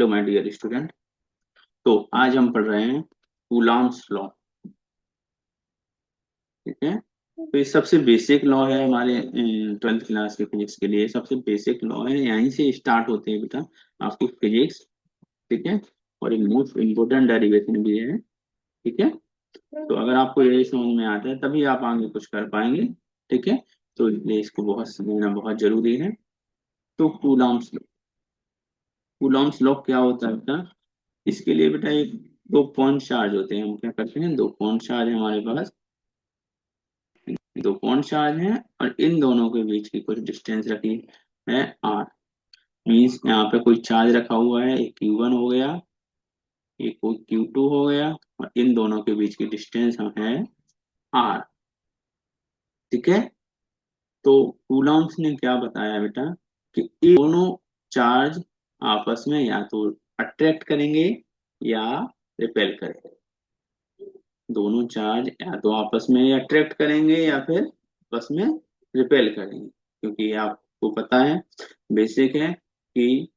Hello my dear student. तो आज हम पढ़ रहे हैं कूलॉम्स लॉ। ठीक है। तो ये सबसे बेसिक लॉ है हमारे 12th क्लास के फिजिक्स के लिए। सबसे बेसिक लॉ है, यहीं से स्टार्ट होते हैं बेटा आपकी फिजिक्स। ठीक है। और ये मोस्ट इम्पोर्टेंट डेरिवेशन भी है। ठीक है। तो अगर आपको ये समझ में आता है तभी आप आगे कुछ कर पाएंगे। ठीक है। तो ये इसको बहुत समझना बहुत जरूरी है। तो कूलॉम्स लॉ क्या होता है बेटा? इसके लिए बेटा एक दो पॉइंट चार्ज होते हैं। हम क्या करते हैं, दो पॉइंट चार्ज है हमारे पास। दो पॉइंट चार्ज हैं और इन दोनों के बीच की कुछ डिस्टेंस रखी है आर। मीन्स यहाँ पे कोई चार्ज रखा हुआ है, एक Q1 हो गया, एक कोई Q2 हो गया, और इन दोनों के बीच की डिस्टेंस है आर। ठीक है। तो कूलॉम्स ने क्या बताया बेटा कि ये दोनों चार्ज आपस में या तो अट्रैक्ट करेंगे या रिपेल करेंगे। दोनों चार्ज या तो आपस में अट्रैक्ट करेंगे या फिर आपस में रिपेल करेंगे, क्योंकि आपको पता है, बेसिक है कि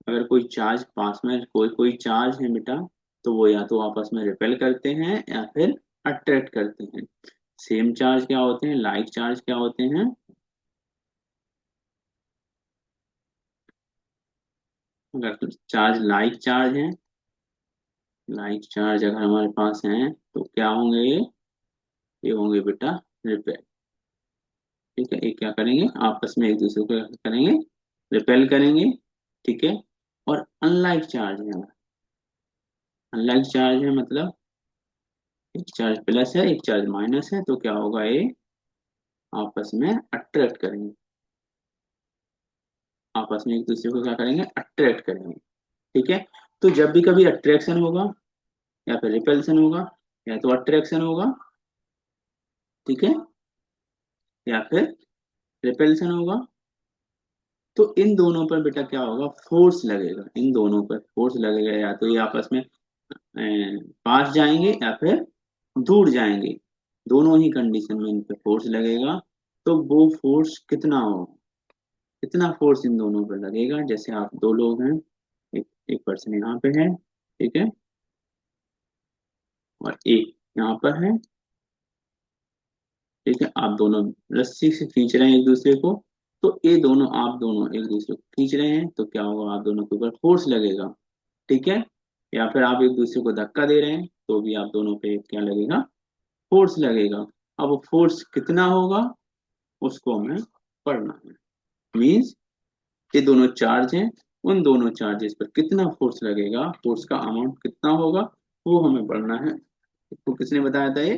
अगर कोई चार्ज पास में कोई कोई चार्ज है बेटा, तो वो या तो आपस में रिपेल करते हैं या फिर अट्रैक्ट करते हैं। सेम चार्ज क्या होते हैं, लाइक चार्ज क्या होते हैं? अगर चार्ज लाइक चार्ज है, लाइक चार्ज अगर हमारे पास है तो क्या होंगे ये होंगे बेटा रिपेल। ठीक है। ये क्या करेंगे, आपस में एक दूसरे को क्या करेंगे, रिपेल करेंगे। ठीक है। और अनलाइक चार्ज है, अनलाइक चार्ज है मतलब एक चार्ज प्लस है एक चार्ज माइनस है, तो क्या होगा, ये आपस में अट्रैक्ट करेंगे। आपस में एक दूसरे को क्या करेंगे, अट्रैक्ट करेंगे। ठीक है। तो जब भी कभी अट्रैक्शन होगा या फिर रिपल्सन होगा, या तो अट्रैक्शन होगा, ठीक है, या फिर रिपल्सन होगा, तो इन दोनों पर बेटा क्या होगा, फोर्स लगेगा। इन दोनों पर फोर्स लगेगा, या तो ये आपस में पास जाएंगे या फिर दूर जाएंगे। दोनों ही कंडीशन में इन पे फोर्स लगेगा। तो वो फोर्स कितना हो, कितना फोर्स इन दोनों पर लगेगा? जैसे आप दो लोग हैं, एक एक पर्सन यहाँ पे है, ठीक है, और एक यहाँ पर है। ठीक है। आप दोनों रस्सी से खींच रहे हैं एक दूसरे को, तो ये दोनों आप दोनों एक दूसरे को खींच रहे हैं, तो क्या होगा, आप दोनों के ऊपर फोर्स लगेगा। ठीक है। या फिर आप एक दूसरे को धक्का दे रहे हैं तो भी आप दोनों पे क्या लगेगा, फोर्स लगेगा। अब वो फोर्स कितना होगा उसको हमें पढ़ना है। मीन्स ये दोनों चार्ज हैं, उन दोनों चार्जेस पर कितना फोर्स लगेगा, फोर्स का अमाउंट कितना होगा, वो हमें पढ़ना है। तो किसने बताया था, ये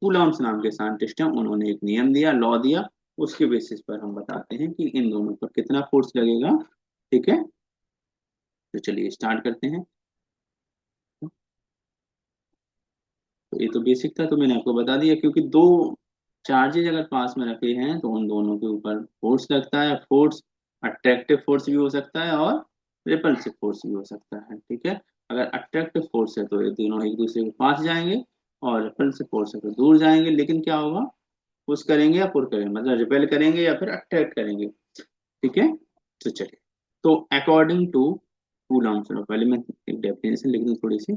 कूलॉम्स नाम के साइंटिस्ट हैं, उन्होंने एक नियम दिया, लॉ दिया। उसके बेसिस पर हम बताते हैं कि इन दोनों पर कितना फोर्स लगेगा। ठीक है। तो चलिए स्टार्ट करते हैं। तो ये तो बेसिक था, तो मैंने आपको बता दिया, क्योंकि दो चार्जेज अगर पास में रखे हैं तो उन दोनों के ऊपर फोर्स लगता है। फोर्स अट्रैक्टिव फोर्स भी हो सकता है और रिपल्सिव फोर्स भी हो सकता है। ठीक है। अगर अट्रैक्टिव फोर्स है तो ये दोनों एक दूसरे के पास जाएंगे, और रिपल्सिव फोर्स है तो दूर जाएंगे। लेकिन क्या होगा, पुश करेंगे या पुल करेंगे, मतलब रिपेल करेंगे या फिर अट्रैक्ट करेंगे। ठीक है। तो चलिए, तो अकॉर्डिंग टू कूलॉम्स लॉ, पहले मैं एक डेफिनेशन लिख दूं थोड़ी सी।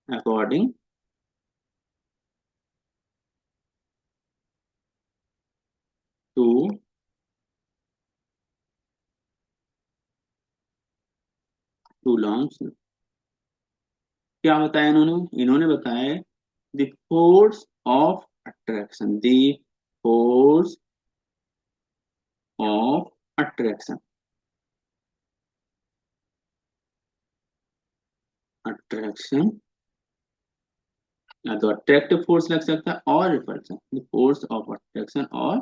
अकॉर्डिंग टू कूलॉम्स, क्या बताया इन्होंने, इन्होंने बताया the force of attraction, the force of attraction. Attraction या तो अट्रैक्टिव फोर्स लग सकता है और repulsion, the force of attraction और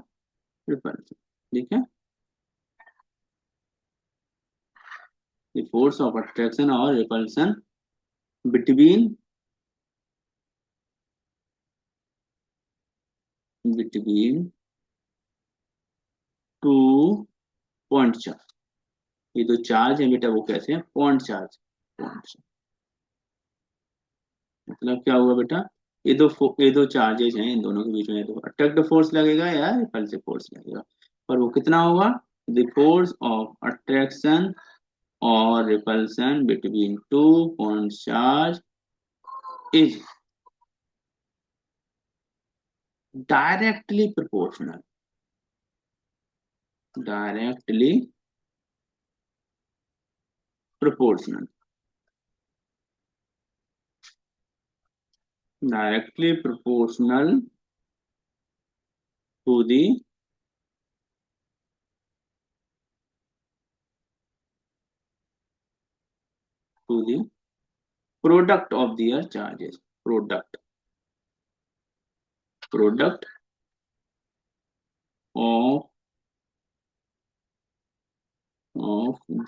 रिपल्सन। ठीक है। द फोर्स ऑफ अट्रैक्शन और repulsion between between two point charge. ये जो चार्ज है बेटा वो कैसे है, पॉइंट चार्ज। पॉइंट, मतलब क्या हुआ बेटा, ये दो चार्जेज हैं, इन दोनों के बीच में तो अट्रैक्टिव फोर्स लगेगा या रिपल्सिव फोर्स लगेगा। पर वो कितना होगा, the force of attraction or repulsion between two point charge is directly proportional, directly proportional, directly proportional to the product of their charges, product of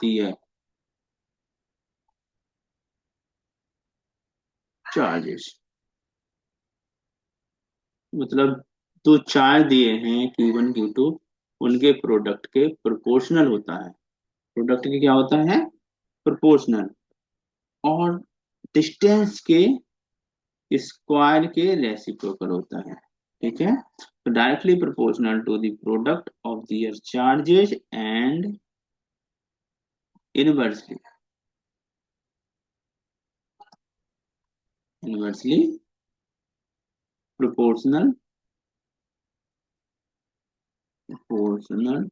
their charges। मतलब जो charge दिए हैं Q1 Q2 उनके प्रोडक्ट के proportional होता है, product के क्या होता है, प्रोपोर्शनल, और डिस्टेंस के स्क्वायर के रेसिप्रोकल होता है। ठीक है, तो directly proportional to the product of their charges and inversely, inversely proportional, proportional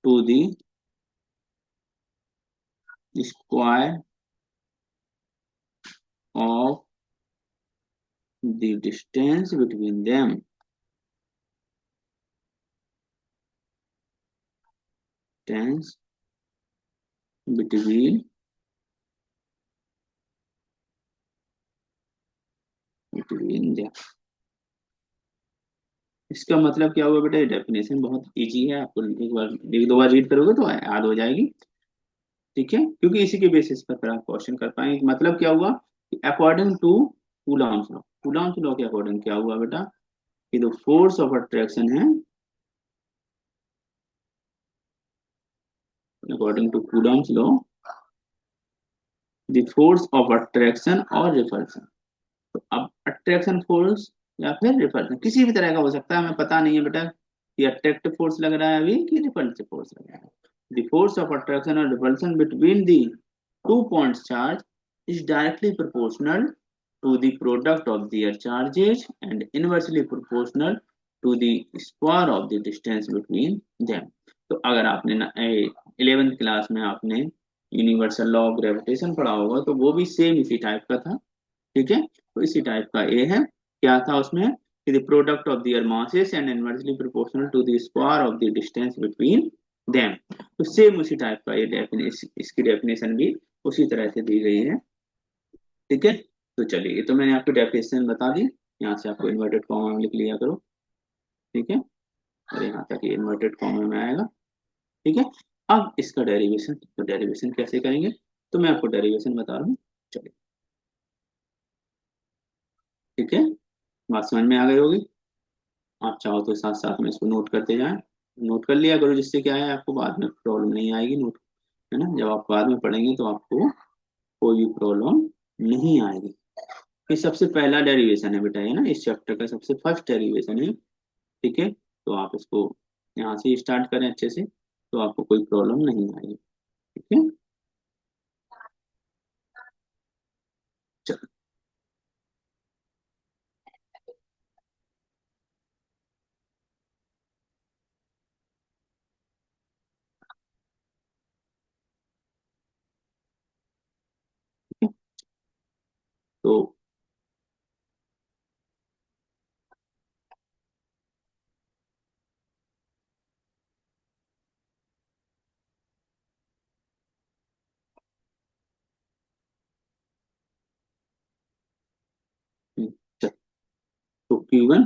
to the square of the distance between them, distance between them। इसका मतलब क्या हुआ बेटा, डेफिनेशन बहुत इजी है, आपको एक बार एक दो बार रीड करोगे तो याद हो जाएगी। ठीक है, क्योंकि इसी के बेसिस पर फिर आप क्वेश्चन कर पाएंगे। मतलब क्या हुआ कि according to Coulomb's law, Coulomb's law के अकॉर्डिंग क्या हुआ बेटा कि जो फोर्स ऑफ अट्रैक्शन है, according to Coulomb's law the force of attraction और रिपल्सन। तो अब अट्रैक्शन फोर्स या फिर रिपल्सन किसी भी तरह का हो सकता है, हमें पता नहीं है बेटा कि अट्रैक्टिव फोर्स लग रहा है अभी कि रिपल्सिव फोर्स लग रहा है। द फोर्स ऑफ अट्रैक्शन और repulsion between the two points charge is directly proportional to the product of their charges and inversely proportional to the square of the distance between them। तो अगर आपने 11th class में आपने universal law of gravitation पढ़ा होगा तो वो भी सेम इसी टाइप का था। ठीक है, तो इसी टाइप का ए है, क्या था उसमें कि the product of their masses and inversely proportional to the square of the distance between them. तो सेम उसी टाइप का ये डेफिनेशन, इसकी डेफिनेशन भी उसी तरह से दी गई है। ठीक है, तो चलिए, ये तो मैंने आपको डेफिनेशन बता दी, यहाँ से आपको इन्वर्टेड कॉमा में लिख लिया करो। ठीक है, और यहाँ तक ये इन्वर्टेड कॉमा में आएगा। ठीक है, अब इसका डेरिवेशन, तो डेरिवेशन कैसे करेंगे, तो मैं आपको डेरिवेशन बता रहा हूँ। चलिए, ठीक है, बात समझ में आ गई होगी। आप चाहो तो साथ साथ में इसको नोट करते जाएं, नोट कर लिया करो, जिससे क्या है आपको बाद में प्रॉब्लम नहीं आएगी। नोट, है ना, जब आप बाद में पढ़ेंगे तो आपको कोई भी प्रॉब्लम नहीं आएगी। ये सबसे पहला डेरिवेशन है बेटा, है ना, इस चैप्टर का सबसे फर्स्ट डेरिवेशन है। ठीक है, तो आप इसको यहाँ से स्टार्ट करें अच्छे से, तो आपको कोई प्रॉब्लम नहीं आएगी। ठीक है, चलो, ठीक है, तो चलो, तो Q1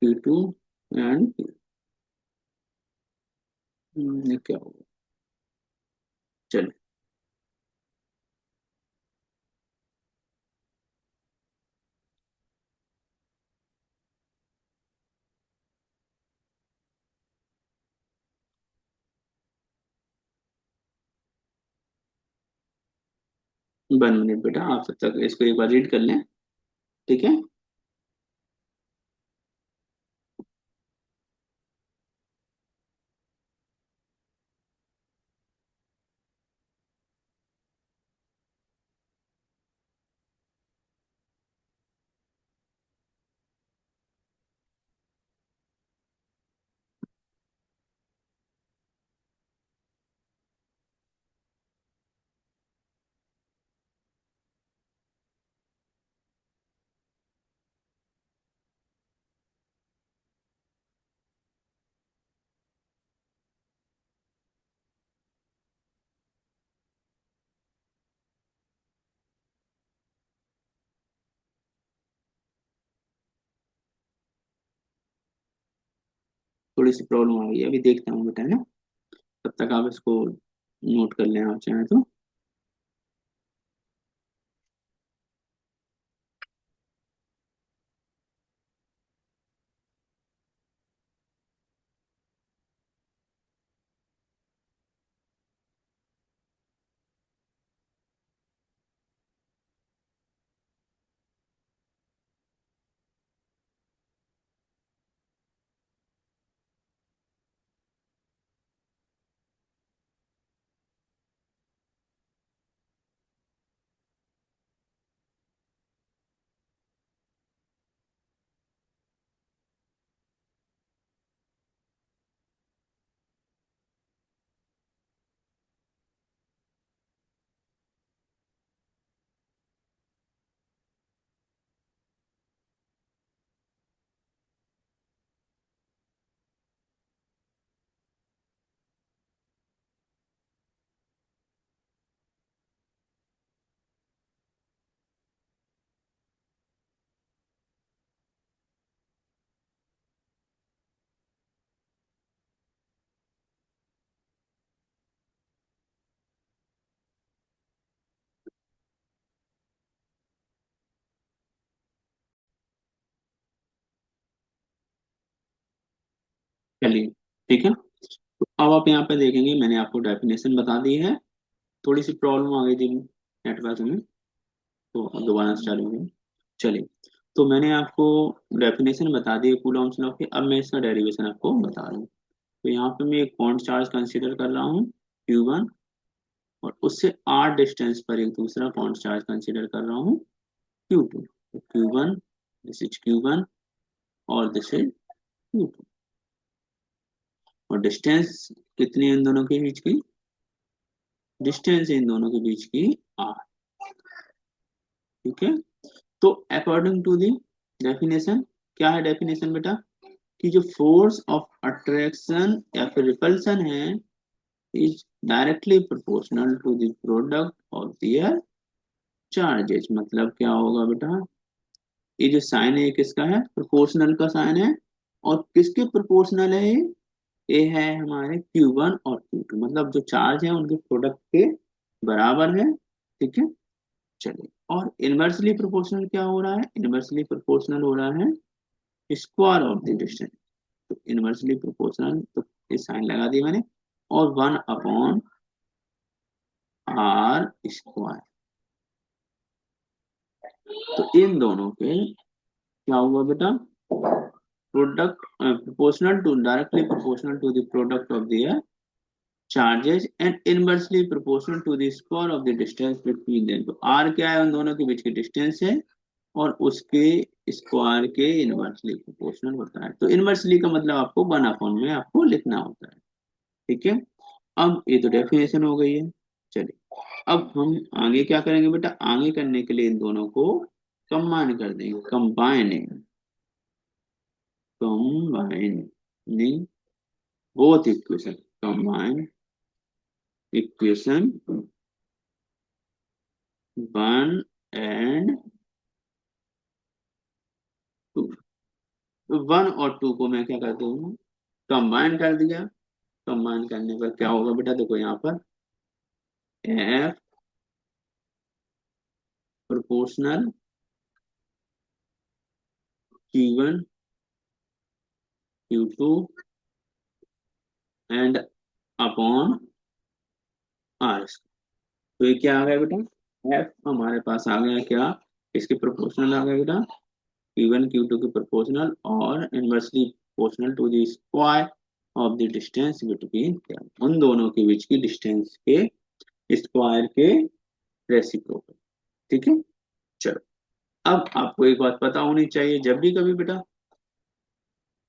Q2 एंड ये क्या होगा, चलो, 1 मिनट बेटा, आप तब तक इसको एक बार रीड कर लें। ठीक है। थोड़ी सी प्रॉब्लम आ गई है, अभी देखता हूँ बेटा, है ना। तब तक आप इसको नोट कर लें, आप चाहें तो। चलिए, ठीक है। तो अब आप यहाँ पे देखेंगे, मैंने आपको डेफिनेशन बता दी है। थोड़ी सी प्रॉब्लम आ गई थी नेटवर्क में, तो अब दोबारा स्टार्ट हो गई। चलिए, तो मैंने आपको डेफिनेशन बता दी है कूलॉम्स लॉ की। अब मैं इसका डेरिवेशन आपको बता रहा हूँ। तो यहाँ पे मैं एक पॉइंट चार्ज कंसीडर कर रहा हूँ, Q1, और उससे r डिस्टेंस पर एक दूसरा पॉइंट चार्ज कंसीडर कर रहा हूँ, Q2। तो Q1, दिस इज Q1, और दिस इज Q2। और डिस्टेंस कितनी है इन दोनों के बीच की? डिस्टेंस इन दोनों के बीच की r। ठीक है। तो अकॉर्डिंग टू दी डेफिनेशन, क्या है डेफिनेशन बेटा, कि जो फोर्स ऑफ अट्रैक्शन या फिर रिपल्सन है, is directly proportional to the product of their charges. मतलब क्या होगा बेटा, ये जो साइन है ये किसका है? प्रोपोर्शनल का साइन है। और किसके प्रोपोर्शनल है ये है हमारे Q1 और Q2, मतलब जो चार्ज है उनके प्रोडक्ट के बराबर है। ठीक है। चलिए, और इनवर्सली प्रोपोर्शनल क्या हो रहा है? इनवर्सली प्रोपोर्शनल हो रहा है स्क्वायर ऑफ द डिस्टेंस। तो इनवर्सली प्रोपोर्शनल, तो ये साइन लगा दिया मैंने, और 1/r²। तो इन दोनों के क्या हुआ बेटा, product proportional to, directly proportional to the product of the charges and inversely proportional to the square of the distance between them. तो आर क्या है? उन दोनों के बीच की डिस्टेंस है, और उसके स्क्वायर के इनवर्सली प्रोपोर्शनल होता है। तो इनवर्सली का मतलब आपको 1/, में आपको लिखना होता है। ठीक है। अब ये तो डेफिनेशन हो गई है। चलिए, अब हम आगे क्या करेंगे बेटा, आगे करने के लिए इन दोनों को कंबाइन कर देंगे, combining, combining both equation, combine equation 1 and 2। तो 1 और 2 को मैं क्या करता हूँ, कंबाइन कर दिया। कंबाइन करने पर क्या होगा बेटा, देखो यहाँ पर F proportional Q1 Q2 and upon R। तो ये क्या आ गया बेटा, एफ हमारे पास आ गया क्या, इसके प्रोपोर्शनल आ गया बेटा, Q1 Q2 के प्रोपोर्शनल और inversely proportional to the square of the distance between, उन दोनों के बीच की डिस्टेंस के स्क्वायर के रेसिप्रोकल। ठीक है, चलो अब आपको एक बात पता होनी चाहिए, जब भी कभी बेटा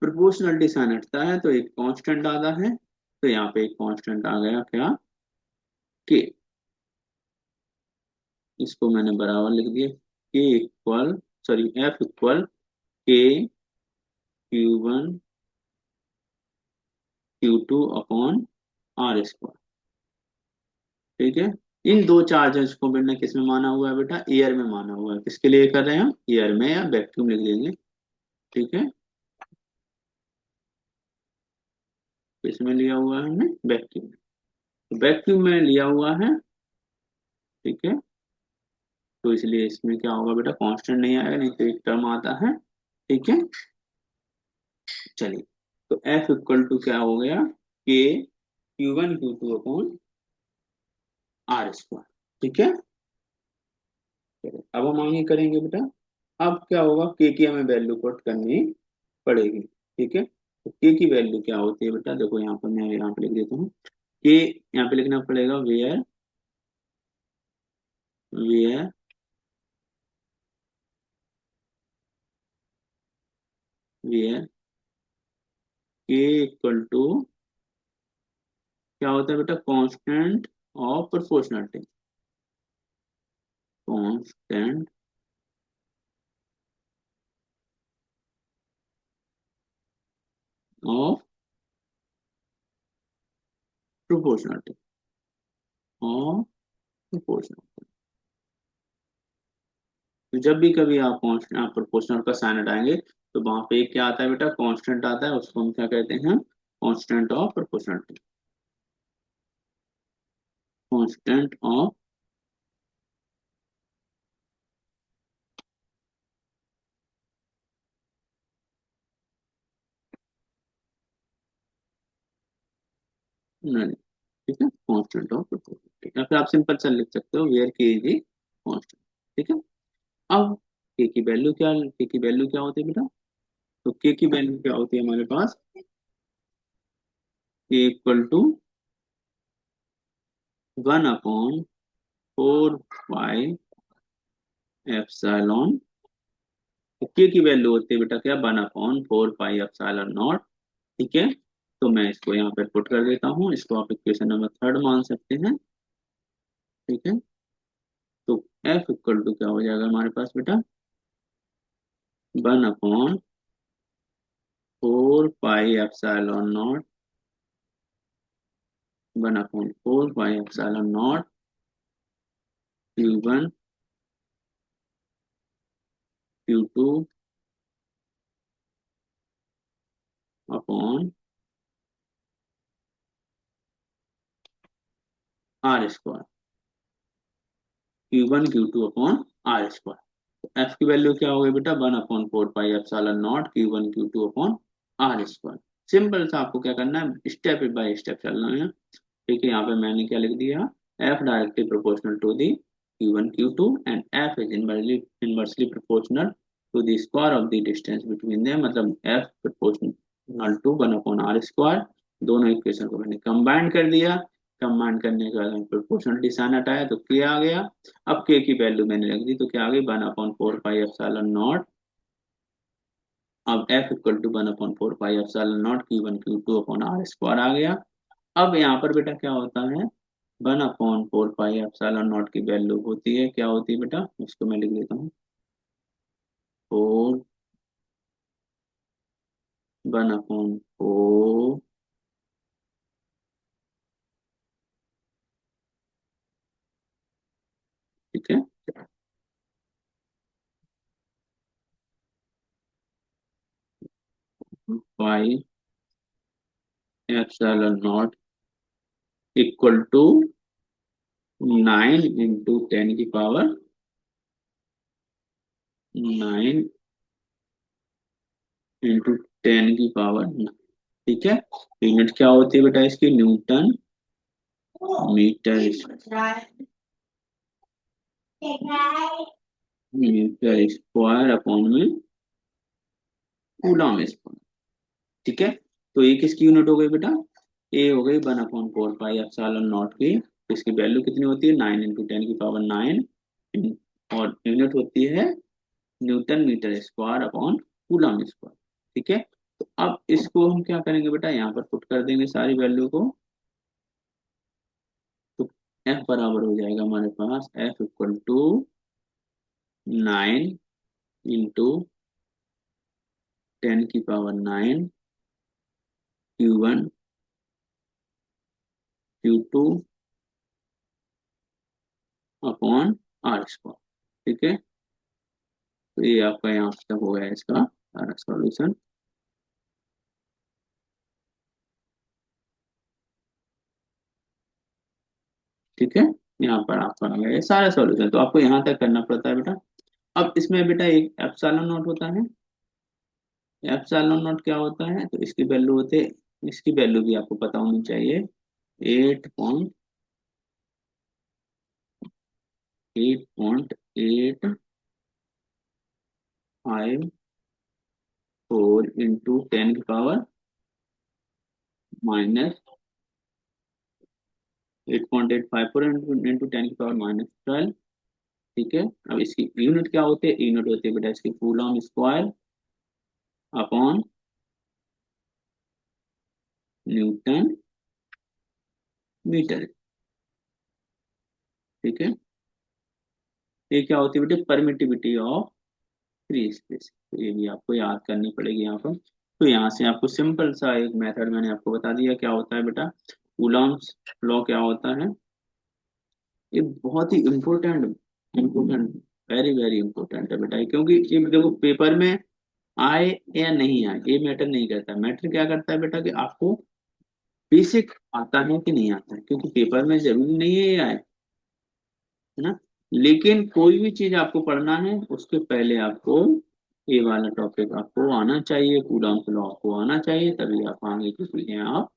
प्रोपोर्शनलिटी साइन हटता है तो एक कांस्टेंट आता है, तो यहाँ पे एक कांस्टेंट आ गया क्या, के, इसको मैंने बराबर लिख दिया, के इक्वल, सॉरी एफ इक्वल के Q1 Q2 upon are square. ठीक है, इन दो चार्जेस को मैंने किस में माना हुआ है बेटा, एयर में माना हुआ है। किसके लिए कर रहे हैं हम, एयर में, या वैक्यूम लिख देंगे। ठीक है, किस में लिया हुआ है हमने, वैक्यूम, वैक्यूम में लिया हुआ है। ठीक है, तो इसलिए इसमें क्या होगा बेटा, कांस्टेंट नहीं आएगा, नहीं तो एक टर्म आता है। ठीक है, चलिए, तो एफ इक्वल टू क्या हो गया, के Q1 Q2 upon are square. ठीक है, चलिए अब हम आगे करेंगे बेटा। अब क्या होगा, के की हमें वैल्यू पुट करनी पड़ेगी। ठीक है, तो के की वैल्यू क्या होती है बेटा, देखो यहाँ पर मैं यहाँ पे लिख देता हूँ, के यहाँ पे लिखना पड़ेगा वेयर, वेयर वेयर के इक्वल टू क्या होता है बेटा, constant of proportionality, constant of proportionality, of proportionality. तो जब भी कभी आप कांस्टेंट, आप प्रोपोर्शनल का साइन हटाएंगे तो वहां पे क्या आता है बेटा, कांस्टेंट आता है, उसको हम क्या कहते हैं, constant of proportionality, constant of, नहीं, ठीक है, कांस्टेंट ऑफ प्रोपोर्शनलिटी, या फिर आप सिंपल सा लिख सकते हो, वेयर के इज द कांस्टेंट। ठीक है, अब के की वैल्यू क्या होती है बेटा, तो के की वैल्यू क्या होती है हमारे पास, के इक्वल टू 1/4 पाई एप्सिलॉन, के की वैल्यू होती है बेटा क्या, 1/4 पाई एप्सिलॉन नॉट। ठीक है, तो मैं इसको यहाँ पर पुट कर देता हूँ, इसको आप इक्वेशन नंबर 3 मान सकते हैं। ठीक है, तो एफ इक्वल टू क्या हो जाएगा हमारे पास बेटा, 1/4 pi epsilon naught, 1/4 pi epsilon naught Q1 Q2 upon are square, Q1 Q2 upon are square. F की वैल्यू क्या हो गई बेटा, 1/4 pi epsilon naught Q1 Q2 upon are square. Simple सा आपको क्या करना है, स्टेप बाय स्टेप चलना है। ठीक है, यहाँ पे मैंने क्या लिख दिया, F directly proportional to the Q1 Q2 and F is inversely proportional to the square of the distance between them, मतलब F proportional to 1/r square. दोनों इक्वेशन को मैंने कंबाइन कर दिया, कंबाइन करने के बाद प्रोपोर्शनलिटी साइन हटाया तो के आ गया। अब के की वैल्यू मैंने रख दी, तो क्या आ गई, 1/4 पाई एप्सिलॉन नॉट, अब F equal to 1/4 pi epsilon naught Q1 Q2 upon are square आ गया। अब यहाँ पर बेटा क्या होता है, 1/4 पाई एप्सिलॉन नॉट की वैल्यू होती है, क्या होती है बेटा, इसको मैं लिख देता हूँ, 4 1/4, ठीक है, pi epsilon naught equal to 9 into 10 की पावर 9। ठीक है, यूनिट क्या होती है बेटा इसकी, newton metre metre square upon में कूलम स्क्वायर। ठीक है, तो ये किसकी यूनिट हो गई बेटा, ए हो गई 1/4 पाई एप्सिलॉन नॉट की। इसकी वैल्यू कितनी होती है, 9 × 10⁹ 9, और यूनिट होती है newton metre square upon coulomb square. ठीक है, तो अब इसको हम क्या करेंगे बेटा, यहाँ पर पुट कर देंगे सारी वैल्यू को। तो एफ बराबर हो जाएगा हमारे पास, F = 9 × 10⁹ Q1 Q2 upon are square. ठीक है, तो ये आपका यहाँ तक हो गया इसका सारा सॉल्यूशन। ठीक है, यहाँ पर आपका आ गया ये सारा सॉल्यूशन, तो आपको यहाँ तक करना पड़ता है बेटा। अब इसमें बेटा एक एप्सिलॉन नॉट होता है। एप्सिलॉन नॉट क्या होता है, तो इसकी वैल्यू होते, इसकी वैल्यू भी आपको पता होनी चाहिए, 8.854 × 10⁻-12। ठीक है, अब इसकी यूनिट क्या होती है, यूनिट होती है बेटा इसकी coulomb square upon newton metre. ठीक है, ये क्या होती है बेटे, परमिटिविटी ऑफ फ्री स्पेस। तो ये भी आपको याद करनी पड़ेगी यहाँ पर। तो यहाँ से आपको सिंपल सा एक मेथड मैंने आपको बता दिया क्या होता है बेटा, कूलम्स लॉ क्या होता है। ये बहुत ही important, important, very very important है बेटा, क्योंकि ये देखो पेपर में आए या नहीं आए ये मैटर नहीं करता। मैटर क्या करता है बेटा, कि आपको बेसिक आता है कि नहीं आता है, क्योंकि पेपर में जरूरी नहीं है ये आए, है ना। लेकिन कोई भी चीज आपको पढ़ना है उसके पहले आपको ये वाला टॉपिक आपको आना चाहिए, कूलम्स लॉ आपको आना चाहिए, तभी आप आगे की चीजें आप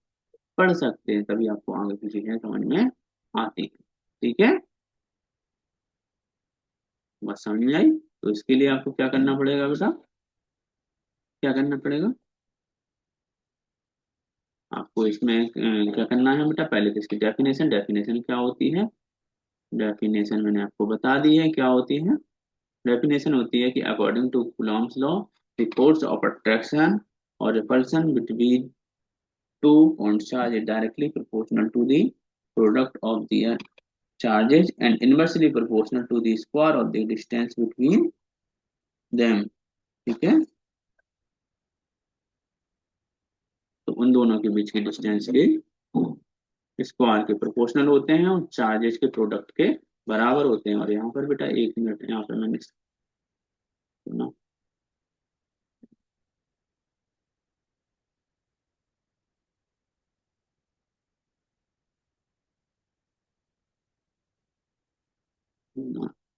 पढ़ सकते हैं, तभी आपको आगे की चीजें समझ में आती हैं। ठीक है, बस समझ में आई। तो इसके लिए आपको क्या करना पड़ेगा बेटा, क्या करना पड़ेगा आपको इसमें, क्या करना है बेटा, पहले तो इसकी डेफिनेशन, डेफिनेशन क्या होती है, डेफिनेशन मैंने आपको बता दी है क्या होती है। डेफिनेशन होती है कि according to Coulomb's law, the force of attraction और repulsion between two point charge is directly proportional to the product of their charges and inversely proportional to the square of the distance between them। ठीक है, तो उन दोनों के बीच के distance के square के प्रोपोर्शनल होते हैं और चार्जेस के प्रोडक्ट के बराबर होते हैं। और यहाँ पर बेटा एक मिनट, यहाँ पर मैंने सुना,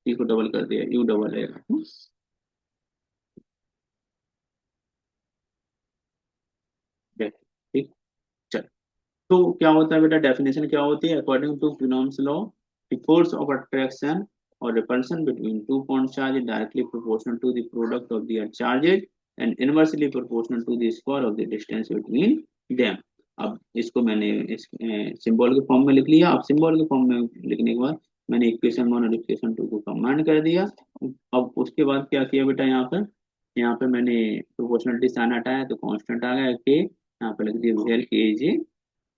टी को डबल कर दिया, यू डबल है। ठीक, चल। तो क्या होता है बेटा, डेफिनेशन क्या होती है, according to Coulomb's law, the force of attraction और repulsion between two point charge is directly proportional to the product of their charges and inversely proportional to the square of the distance between them. अब इसको मैंने इस symbol के form में लिख लिया। अब सिंबल के फॉर्म में लिखने के बाद मैंने इक्वेशन वन और इक्वेशन टू को कंबाइन कर दिया। अब उसके बाद क्या किया बेटा, यहाँ पर, यहाँ पे मैंने प्रोपोर्शनलिटी साइन हटाया तो कांस्टेंट आ गया के, यहाँ पे लिख दिया वेयर के इज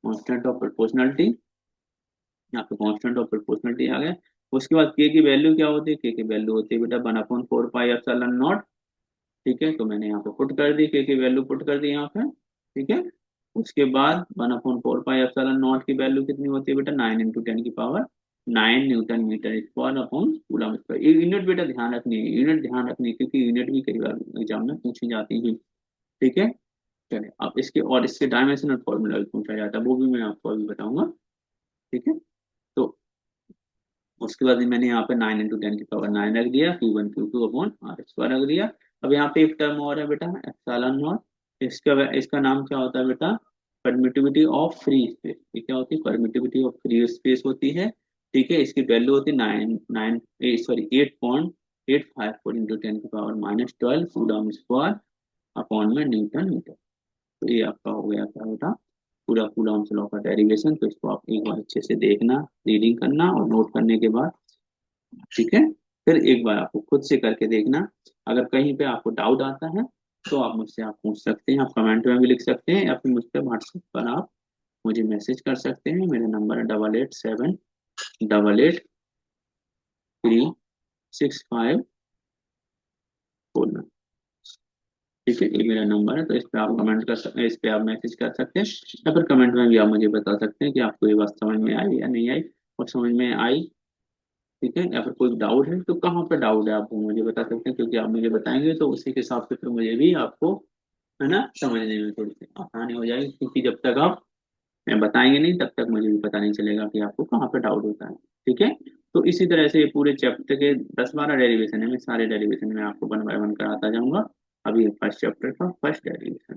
कांस्टेंट ऑफ प्रोपोर्शनलिटी। यहाँ पे कांस्टेंट ऑफ प्रोपोर्शनलिटी आ गया। उसके बाद के की वैल्यू क्या होती है, के की वैल्यू होती है बेटा 1/4 पाई एप्सिलॉन नॉट। ठीक है, तो मैंने यहाँ पे पुट कर दी, के की वैल्यू पुट कर दी यहाँ पे। ठीक है, उसके बाद 1/4 पाई एप्सिलॉन नॉट की वैल्यू कितनी होती है बेटा, 9 × 10⁹ newton metre square upon coulomb square. ये यूनिट बेटा ध्यान रखनी है, यूनिट ध्यान रखनी है, क्योंकि यूनिट भी कई बार एग्जाम में पूछी जाती है। ठीक है, चलिए अब इसके और इसके डायमेंशन और फॉर्मूला भी पूछा जाता है, वो भी मैं आपको अभी बताऊंगा। ठीक है, तो उसके बाद मैंने यहाँ पे 9 × 10⁹ 9 रख दिया, Q1 Q2 upon are square रख दिया। अब यहाँ पे एक टर्म और है बेटा, एप्सिलॉन नॉट। इसका इसका नाम क्या होता है बेटा, परमिटिविटी ऑफ फ्री स्पेस। ये क्या होती है, परमिटिविटी ऑफ फ्री स्पेस होती है। ठीक है, इसकी वैल्यू होती है 8.854 इंटू 10⁻12 कूलम स्क्वायर अपॉन में न्यूटन मीटर। तो ये आपका हो गया क्या बेटा, पूरा कूलम्स लॉ का डेरिवेशन। तो इसको आप एक बार अच्छे से देखना, रीडिंग करना और नोट करने के बाद, ठीक है, फिर एक बार आपको खुद से करके देखना। अगर कहीं पे आपको डाउट आता है तो आप मुझसे आप पूछ सकते हैं, आप कमेंट में भी लिख सकते हैं, या फिर मुझ पर व्हाट्सएप पर आप मुझे मैसेज कर सकते हैं। मेरा नंबर है 8878836549। ठीक है, ये मेरा नंबर है, तो इस पे आप कमेंट कर सकते हैं, इस पे आप मैसेज कर सकते हैं, या फिर कमेंट में भी आप मुझे बता सकते हैं कि आपको ये बात समझ में आई या नहीं आई। और समझ में आई, ठीक है, या फिर कोई डाउट है तो कहाँ पे डाउट है आप वो मुझे बता सकते हैं, क्योंकि आप मुझे बताएंगे तो उसी के हिसाब से फिर मुझे भी आपको, है ना, समझने में थोड़ी सी आसानी हो जाएगी। क्योंकि जब तक आप बताएंगे नहीं तब तक मुझे भी पता नहीं चलेगा कि आपको कहाँ पे डाउट होता है। ठीक है, तो इसी तरह से ये पूरे चैप्टर के 10-12 डेरिवेशन है, मैं सारे डेरिवेशन में आपको वन बाय वन कराता जाऊंगा। अभी फर्स्ट चैप्टर का फर्स्ट डेरिवेशन।